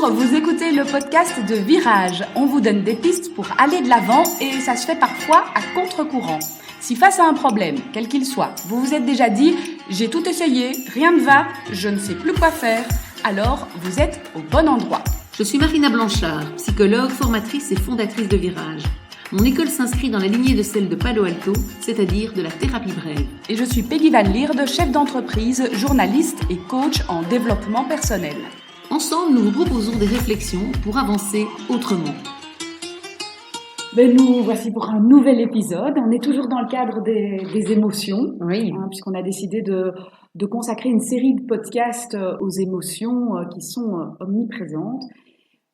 Bonjour, vous écoutez le podcast de Virage. On vous donne des pistes pour aller de l'avant et ça se fait parfois à contre-courant. Si face à un problème, quel qu'il soit, vous vous êtes déjà dit « j'ai tout essayé, rien ne va, je ne sais plus quoi faire », alors vous êtes au bon endroit. Je suis Marina Blanchard, psychologue, formatrice et fondatrice de Virage. Mon école s'inscrit dans la lignée de celle de Palo Alto, c'est-à-dire de la thérapie brève. Et je suis Peggy Van Lierde, chef d'entreprise, journaliste et coach en développement personnel. Ensemble, nous vous proposons des réflexions pour avancer autrement. Nous voici pour un nouvel épisode. On est toujours dans le cadre des émotions, Oui. Puisqu'on a décidé de consacrer une série de podcasts aux émotions qui sont omniprésentes.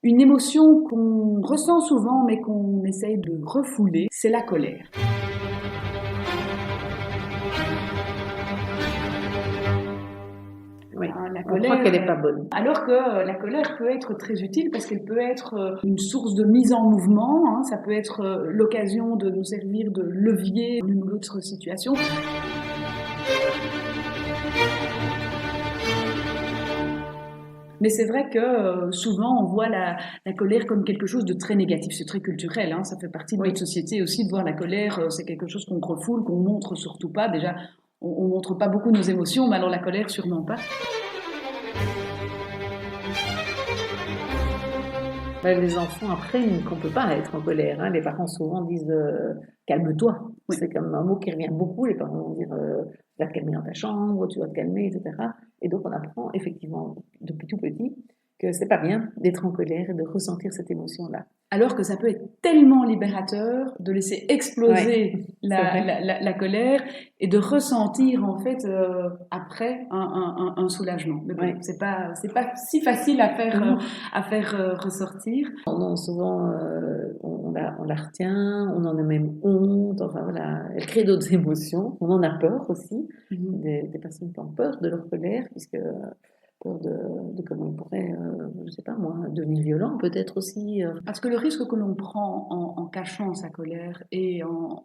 Une émotion qu'on ressent souvent mais qu'on essaye de refouler, c'est la colère. Oui, La on croit qu'elle n'est pas bonne. Alors que la colère peut être très utile parce qu'elle peut être une source de mise en mouvement, ça peut être l'occasion de nous servir de levier d'une ou l'autre situation. Mais c'est vrai que souvent on voit la colère comme quelque chose de très négatif, c'est très culturel, ça fait partie de notre société aussi de voir la colère, c'est quelque chose qu'on refoule, qu'on montre surtout pas. Déjà, on montre pas beaucoup nos émotions, mais alors la colère sûrement pas. Les enfants apprennent qu'on ne peut pas être en colère. Les parents souvent disent calme-toi. Oui. C'est comme un mot qui revient beaucoup. Les parents vont dire tu vas te calmer dans ta chambre, tu vas te calmer, etc. Et donc on apprend effectivement depuis tout petit que c'est pas bien d'être en colère et de ressentir cette émotion-là. Alors que ça peut être tellement libérateur de laisser exploser la colère et de ressentir en fait après un soulagement. Mais bon, c'est pas si facile à faire ressortir. Non, souvent on la retient, on en a même honte. Enfin voilà, elle crée d'autres émotions. On en a peur aussi. Des personnes qui ont peur de leur colère puisque peur de comment ils pourraient, je sais pas moi, devenir violents peut-être aussi. Parce que le risque que l'on prend en cachant sa colère et en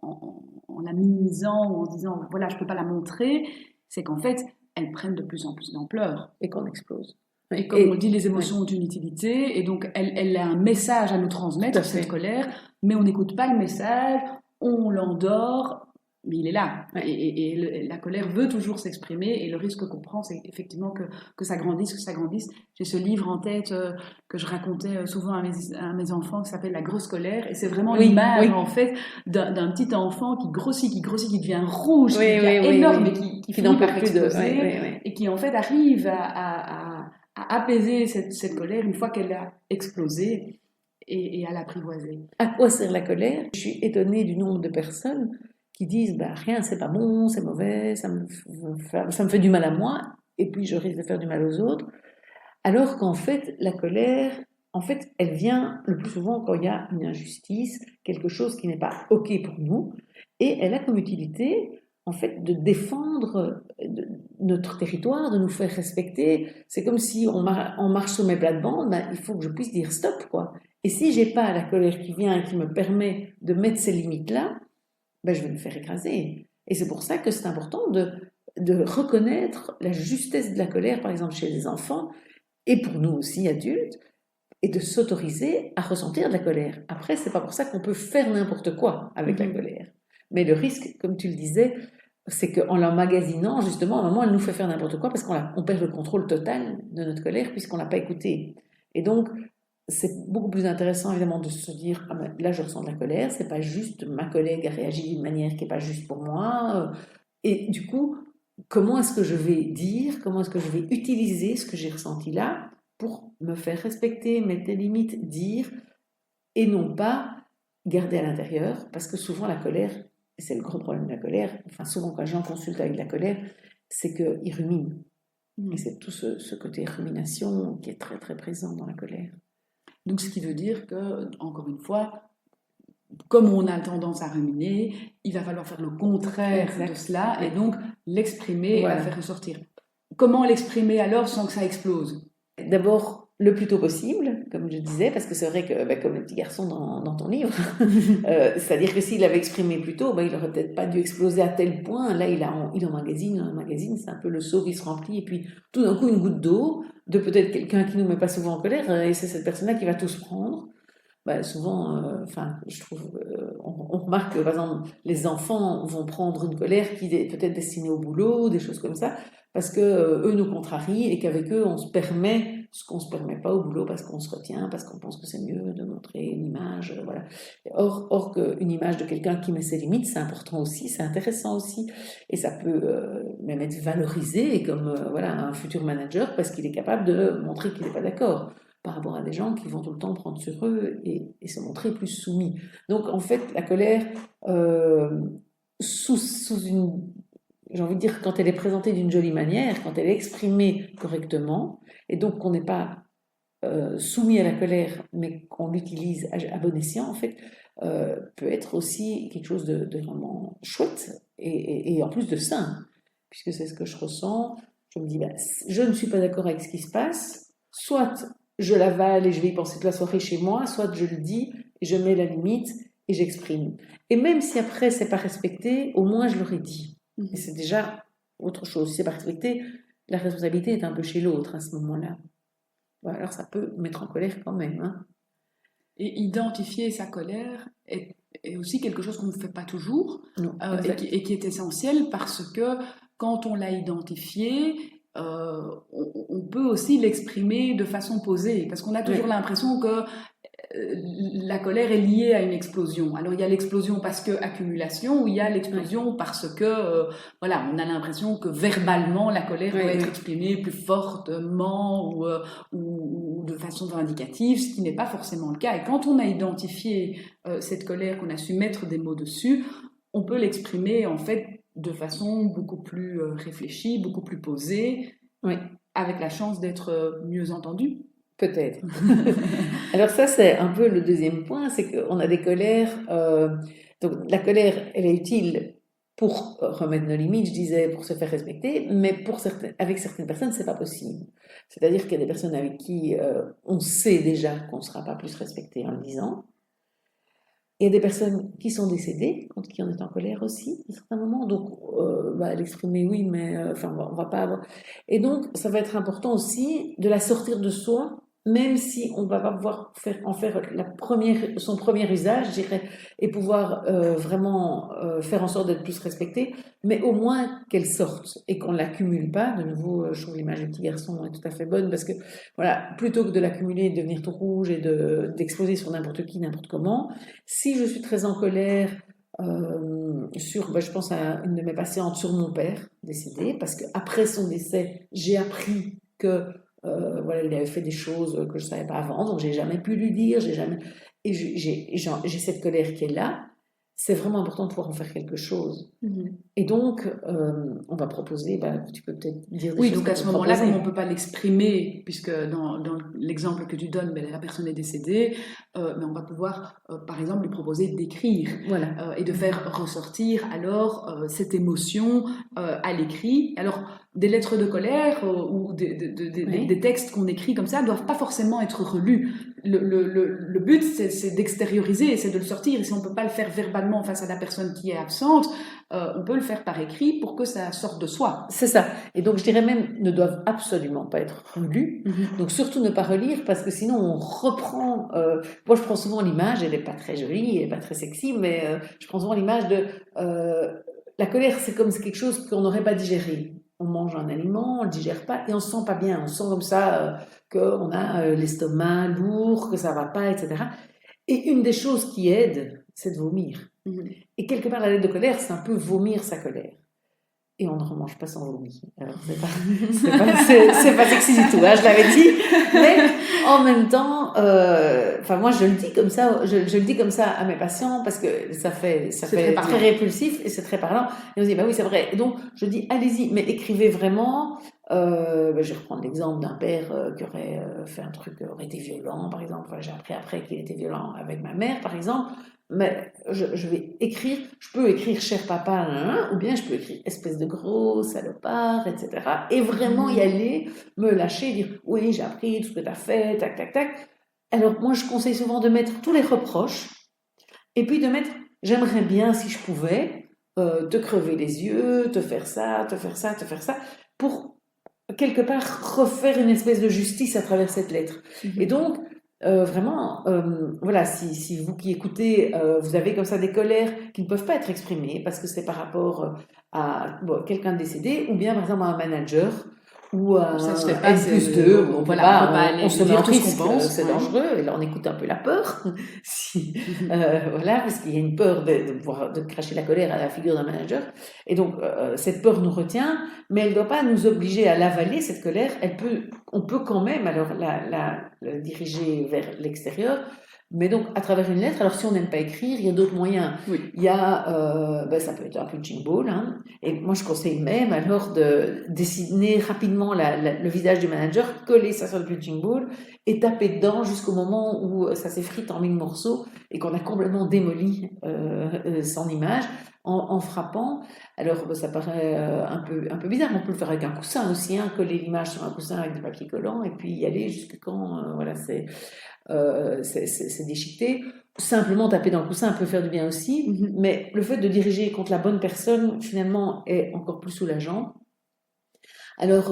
la minimisant ou en se disant voilà je peux pas la montrer, c'est qu'en fait elles prennent de plus en plus d'ampleur. Et qu'on explose. Et comme on dit, les émotions ont une utilité et donc elle a un message à nous transmettre, cette colère, mais on n'écoute pas le message, on l'endort. Mais il est là, et la colère veut toujours s'exprimer, et le risque qu'on prend, c'est effectivement que ça grandisse, J'ai ce livre en tête que je racontais souvent à mes enfants, qui s'appelle La grosse colère, et c'est vraiment l'image, en fait, d'un petit enfant qui grossit, qui devient rouge, qui devient énorme, et qui finit par exploser, et qui en fait arrive à apaiser cette colère une fois qu'elle a explosé, et à l'apprivoiser. À quoi sert la colère ? Je suis étonnée du nombre de personnes qui disent rien, c'est pas bon, c'est mauvais, ça me fait du mal à moi, et puis je risque de faire du mal aux autres. Alors qu'en fait, la colère, elle vient le plus souvent quand il y a une injustice, quelque chose qui n'est pas OK pour nous, et elle a comme utilité, en fait, de défendre notre territoire, de nous faire respecter. C'est comme si on marche sur mes plates-bandes, il faut que je puisse dire stop, quoi. Et si j'ai pas la colère qui vient et qui me permet de mettre ces limites-là, je vais me faire écraser. Et c'est pour ça que c'est important de reconnaître la justesse de la colère, par exemple chez les enfants, et pour nous aussi adultes, et de s'autoriser à ressentir de la colère. Après, c'est pas pour ça qu'on peut faire n'importe quoi avec la colère. Mais le risque, comme tu le disais, c'est qu'en l'emmagasinant, justement, à un moment, elle nous fait faire n'importe quoi parce qu'on perd le contrôle total de notre colère puisqu'on l'a pas écoutée. Et donc, c'est beaucoup plus intéressant évidemment de se dire là je ressens de la colère, c'est pas juste, ma collègue a réagi d'une manière qui est pas juste pour moi, et du coup comment est-ce que je vais dire, comment est-ce que je vais utiliser ce que j'ai ressenti là pour me faire respecter, mettre des limites, dire, et non pas garder à l'intérieur, parce que souvent la colère, et c'est le gros problème de la colère, souvent quand les gens consultent avec la colère, c'est qu'ils ruminent, et c'est tout ce côté rumination qui est très très présent dans la colère. Donc, ce qui veut dire que, encore une fois, comme on a tendance à ruminer, il va falloir faire le contraire de cela et donc l'exprimer et la faire ressortir. Comment l'exprimer alors sans que ça explose ? D'abord, le plus tôt possible, comme je disais, parce que c'est vrai que, comme le petit garçon dans ton livre, c'est-à-dire que s'il avait exprimé plus tôt, il n'aurait peut-être pas dû exploser à tel point. Là, il emmagasine, c'est un peu le seau qui se remplit, et puis tout d'un coup, une goutte d'eau de peut-être quelqu'un qui ne nous met pas souvent en colère, et c'est cette personne-là qui va tout se prendre. Souvent, je trouve, on remarque que, par exemple, les enfants vont prendre une colère qui est peut-être destinée au boulot, des choses comme ça, parce que eux nous contrarient et qu'avec eux, on se permet ce qu'on ne se permet pas au boulot parce qu'on se retient, parce qu'on pense que c'est mieux de montrer une image, voilà. Or qu'une image de quelqu'un qui met ses limites, c'est important aussi, c'est intéressant aussi, et ça peut même être valorisé comme un futur manager parce qu'il est capable de montrer qu'il n'est pas d'accord par rapport à des gens qui vont tout le temps prendre sur eux et se montrer plus soumis. Donc en fait, la colère, sous une... J'ai envie de dire, quand elle est présentée d'une jolie manière, quand elle est exprimée correctement, et donc qu'on n'est pas soumis à la colère, mais qu'on l'utilise à bon escient, en fait, peut être aussi quelque chose de vraiment chouette et en plus de sain, puisque c'est ce que je ressens. Je me dis, je ne suis pas d'accord avec ce qui se passe, soit je l'avale et je vais y penser toute la soirée chez moi, soit je le dis et je mets la limite et j'exprime. Et même si après c'est pas respecté, au moins je l'aurais dit. Et c'est déjà autre chose. Si c'est pas respecté, la responsabilité est un peu chez l'autre à ce moment-là. Alors ça peut mettre en colère quand même. Hein. Et identifier sa colère est aussi quelque chose qu'on ne fait pas toujours et qui est essentiel parce que quand on l'a identifié, on peut aussi l'exprimer de façon posée, parce qu'on a toujours l'impression que la colère est liée à une explosion. Alors il y a l'explosion parce que accumulation, ou il y a l'explosion parce que on a l'impression que verbalement la colère doit être exprimée plus fortement ou de façon vindicative, ce qui n'est pas forcément le cas. Et quand on a identifié cette colère, qu'on a su mettre des mots dessus, on peut l'exprimer en fait de façon beaucoup plus réfléchie, beaucoup plus posée, avec la chance d'être mieux entendue. Peut-être. Alors ça, c'est un peu le deuxième point, c'est qu'on a des colères. Donc la colère, elle est utile pour remettre nos limites, je disais, pour se faire respecter, mais avec certaines personnes, c'est pas possible. C'est-à-dire qu'il y a des personnes avec qui on sait déjà qu'on ne sera pas plus respecté en le disant. Il y a des personnes qui sont décédées, contre qui on est en colère aussi, à certains moments. Donc, l'exprimer, oui, mais on va pas avoir... Et donc, ça va être important aussi de la sortir de soi, même si on ne va pas pouvoir en faire son premier usage, je dirais, et pouvoir vraiment faire en sorte d'être plus respecté, mais au moins qu'elle sorte et qu'on ne l'accumule pas. De nouveau, je trouve l'image du petit garçon est tout à fait bonne, parce que, plutôt que de l'accumuler, de devenir tout rouge et d'exploser sur n'importe qui, n'importe comment, si je suis très en colère je pense à une de mes patientes sur mon père décédé, parce qu'après son décès, j'ai appris que il avait fait des choses que je ne savais pas avant, donc j'ai jamais pu lui dire, et j'ai cette colère qui est là. C'est vraiment important de pouvoir en faire quelque chose. Et donc, on va proposer, tu peux peut-être dire des choses. Oui, donc à ce moment-là, comme on ne peut pas l'exprimer, puisque dans l'exemple que tu donnes, la personne est décédée, mais on va pouvoir, par exemple, lui proposer d'écrire et de faire ressortir alors cette émotion à l'écrit. Alors, des lettres de colère ou des textes qu'on écrit comme ça ne doivent pas forcément être relus. Le but, c'est d'extérioriser et c'est de le sortir. Et si on ne peut pas le faire verbalement face à la personne qui est absente, on peut le faire par écrit pour que ça sorte de soi. C'est ça. Et donc, je dirais même, ne doivent absolument pas être relus. Donc, surtout ne pas relire, parce que sinon, on reprend... moi, je prends souvent l'image, elle n'est pas très jolie, elle n'est pas très sexy, mais je prends souvent l'image de... la colère, c'est comme quelque chose qu'on n'aurait pas digéré. On mange un aliment, on ne le digère pas, et on ne se sent pas bien. On sent comme ça qu'on a l'estomac lourd, que ça ne va pas, etc. Et une des choses qui aide, c'est de vomir. Et quelque part, la lettre de colère, c'est un peu vomir sa colère. Et on ne remange pas sans vomi. Alors, c'est pas sexy du tout, hein, je l'avais dit. Mais en même temps, moi, je le dis comme ça, je le dis comme ça à mes patients parce que ça fait très répulsif et c'est très parlant. Et on se dit, oui, c'est vrai. Et donc, je dis, allez-y, mais écrivez vraiment Je vais reprendre l'exemple d'un père qui aurait fait un truc, aurait été violent, par exemple. Enfin, j'ai appris après qu'il était violent avec ma mère, par exemple. Mais je vais écrire, je peux écrire cher papa, ou bien je peux écrire espèce de gros salopard, etc. Et vraiment y aller, me lâcher, dire oui, j'ai appris tout ce que tu as fait, tac, tac, tac. Alors, moi, je conseille souvent de mettre tous les reproches et puis de mettre j'aimerais bien, si je pouvais, te crever les yeux, te faire ça, te faire ça, te faire ça, pour quelque part refaire une espèce de justice à travers cette lettre. Et donc, vraiment, voilà, si vous qui écoutez, vous avez comme ça des colères qui ne peuvent pas être exprimées parce que c'est par rapport à quelqu'un de décédé ou bien par exemple à un manager ou à Ça se fait un pas, N+2, on peut pas aller on se met dire en tout ce risque, qu'on pense. c'est dangereux, et là on écoute un peu la peur, voilà, parce qu'il y a une peur de cracher la colère à la figure d'un manager, et donc cette peur nous retient, mais elle ne doit pas nous obliger à l'avaler, cette colère. On peut quand même alors la diriger vers l'extérieur, mais donc à travers une lettre. Alors si on n'aime pas écrire, il y a d'autres moyens. Oui. Il y a, ça peut être un punching ball, hein, et moi je conseille même alors de dessiner rapidement le visage du manager, coller ça sur le punching ball et taper dedans jusqu'au moment où ça s'effrite en 1000 morceaux et qu'on a complètement démoli son image. En frappant. Alors, ça paraît un peu bizarre, on peut le faire avec un coussin aussi, hein, coller l'image sur un coussin avec du papier collant et puis y aller jusqu'à quand voilà, c'est déchiqueté. Simplement taper dans le coussin peut faire du bien aussi, mais le fait de diriger contre la bonne personne, finalement, est encore plus soulageant. Alors,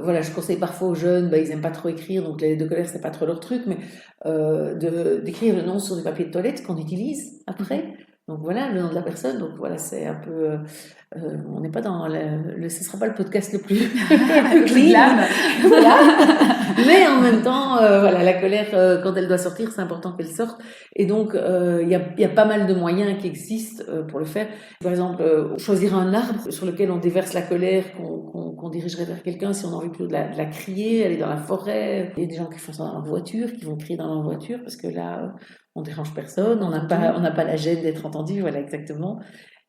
voilà, je conseille parfois aux jeunes, ils n'aiment pas trop écrire, donc les lettres de colère, c'est pas trop leur truc, mais d'écrire le nom sur du papier de toilette qu'on utilise après. Donc voilà, le nom de la personne. Donc voilà, c'est un peu. On n'est pas dans ce sera pas le podcast le plus, le plus clean. Voilà. Mais en même temps, voilà, la colère, quand elle doit sortir, c'est important qu'elle sorte. Et donc, il y a pas mal de moyens qui existent pour le faire. Par exemple, choisir un arbre sur lequel on déverse la colère qu'on dirigerait vers quelqu'un si on a envie plutôt de la crier, aller dans la forêt. Il y a des gens qui font ça dans leur voiture, qui vont crier dans leur voiture parce que là, on dérange personne, on n'a pas la gêne d'être entendu, voilà, exactement.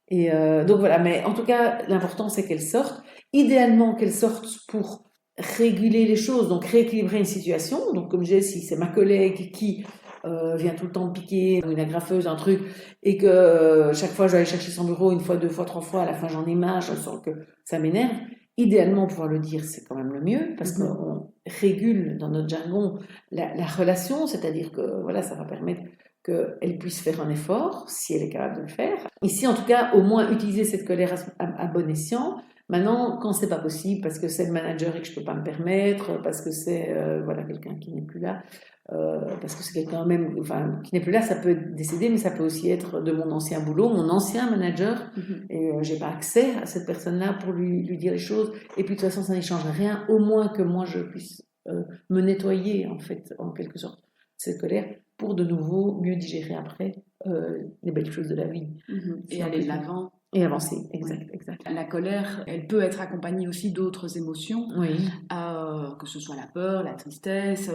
Et donc voilà, mais en tout cas, l'important c'est qu'elle sorte. Idéalement, qu'elle sorte pour réguler les choses, donc rééquilibrer une situation. Donc comme je disais, si c'est ma collègue qui vient tout le temps me piquer, une agrafeuse, un truc, et que chaque fois je dois aller chercher son bureau une fois, deux fois, trois fois, à la fin j'en ai marre, je sens que ça m'énerve. Idéalement, pouvoir le dire, c'est quand même le mieux, parce qu'on régule dans notre jargon la relation, c'est-à-dire que voilà, ça va permettre qu'elle puisse faire un effort, si elle est capable de le faire. Ici, en tout cas, au moins utiliser cette colère à bon escient. Maintenant, quand c'est pas possible, parce que c'est le manager et que je peux pas me permettre, parce que c'est voilà, quelqu'un qui n'est plus là, parce que c'est quelqu'un même, enfin, qui n'est plus là, ça peut être décédé, mais ça peut aussi être de mon ancien boulot, mon ancien manager, et j'ai pas accès à cette personne-là pour lui dire les choses, et puis de toute façon, ça n'échange rien, au moins que moi je puisse me nettoyer, en fait, en quelque sorte, cette colère, pour de nouveau mieux digérer après les belles choses de la vie. Et aller de l'avant. Et avancer, exact. La colère, elle peut être accompagnée aussi d'autres émotions, que ce soit la peur, la tristesse,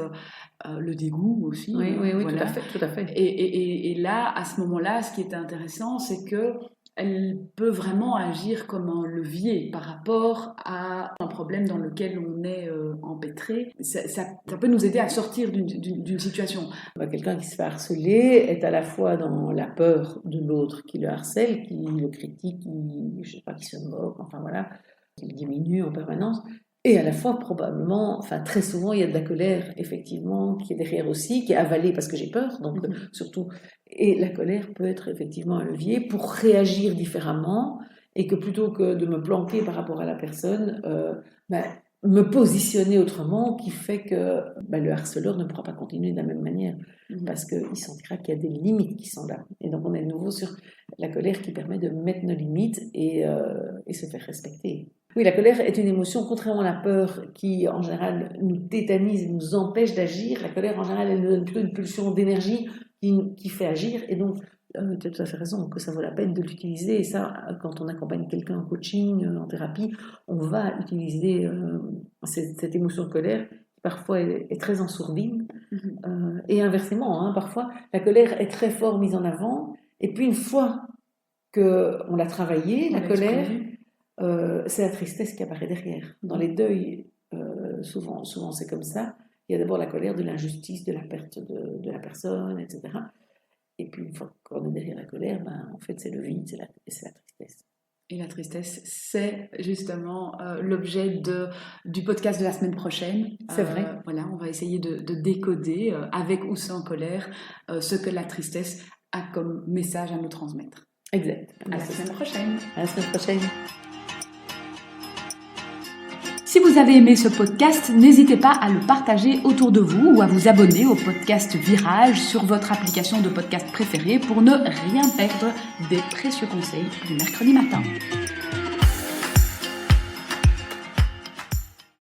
le dégoût aussi. Oui, voilà. tout à fait. Et là, à ce moment-là, ce qui est intéressant, c'est que elle peut vraiment agir comme un levier par rapport à un problème dans lequel on est empêtré. Ça peut nous aider à sortir d'une situation. Quelqu'un qui se fait harceler est à la fois dans la peur de l'autre qui le harcèle, qui le critique, qui se moque, enfin voilà, qui le diminue en permanence, et à la fois probablement, enfin très souvent, il y a de la colère, effectivement, qui est derrière aussi, qui est avalée parce que j'ai peur, donc surtout. Et la colère peut être effectivement un levier pour réagir différemment, et que plutôt que de me planquer par rapport à la personne, me positionner autrement, qui fait que le harceleur ne pourra pas continuer de la même manière, parce qu'il sentira qu'il y a des limites qui sont là. Et donc on est de nouveau sur la colère qui permet de mettre nos limites et se faire respecter. Oui, la colère est une émotion, contrairement à la peur qui, en général, nous tétanise et nous empêche d'agir. La colère, en général, elle nous donne plutôt une pulsion d'énergie qui fait agir. Et donc, tu as tout à fait raison, que ça vaut la peine de l'utiliser. Et ça, quand on accompagne quelqu'un en coaching, en thérapie, on va utiliser cette émotion de colère qui parfois est très en sourdine. Et inversement, parfois, la colère est très fort mise en avant. Et puis, une fois qu'on l'a travaillée, la colère... c'est la tristesse qui apparaît derrière. Dans les deuils, souvent c'est comme ça. Il y a d'abord la colère de l'injustice, de la perte de la personne, etc. Et puis une fois qu'on est derrière la colère, en fait c'est le vide, c'est la tristesse. Et la tristesse, c'est justement l'objet du podcast de la semaine prochaine. C'est vrai. Voilà, on va essayer de décoder, avec ou sans colère, ce que la tristesse a comme message à nous transmettre. Exact. À la semaine prochaine. À la semaine prochaine. Si vous avez aimé ce podcast, n'hésitez pas à le partager autour de vous ou à vous abonner au podcast Virage sur votre application de podcast préférée pour ne rien perdre des précieux conseils du mercredi matin.